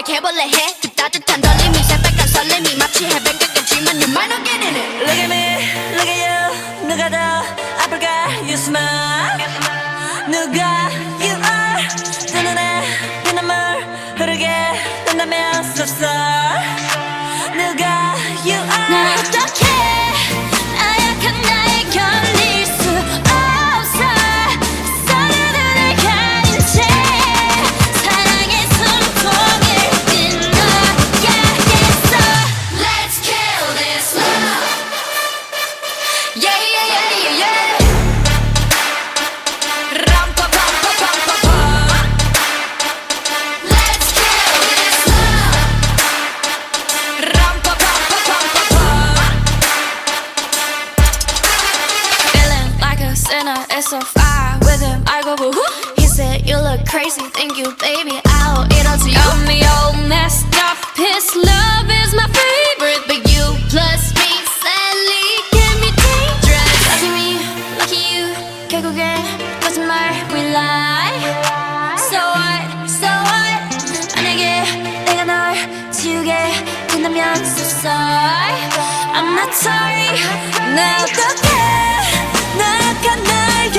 고백해볼래 해 그 따뜻한 떨림이 새빨간 설렘이 마치 해변 가깝지만 you might not get in it. Look at me, look at you. 누가 더 아플까? You smile. 누가 you are. 내 눈에 피눈물 흐르게 된다면 so sorry. 누가 you are. 나 어떡해 나약한 나에 견딜 수 없어 서로를 가린 채 사랑의 숨통을 끊어야겠어. Let's kill this love. Yeah yeah yeah yeah yeah. 람파파파파파파. Let's kill this love. 람파파파파파파. Feeling like a sinner, it's a fire with him. I go boo hoo. He said you look crazy, thank you, baby. I'll eat all to you. Got me all messed up. His love is my favorite, but you plus me sadly can be dangerous. Lucky me, lucky you. 결국엔 거짓말 we lie. So what, so what? 만약에 내가 널 지우게 된다면 so sorry. I'm not sorry. 나 어떡해 나약한 날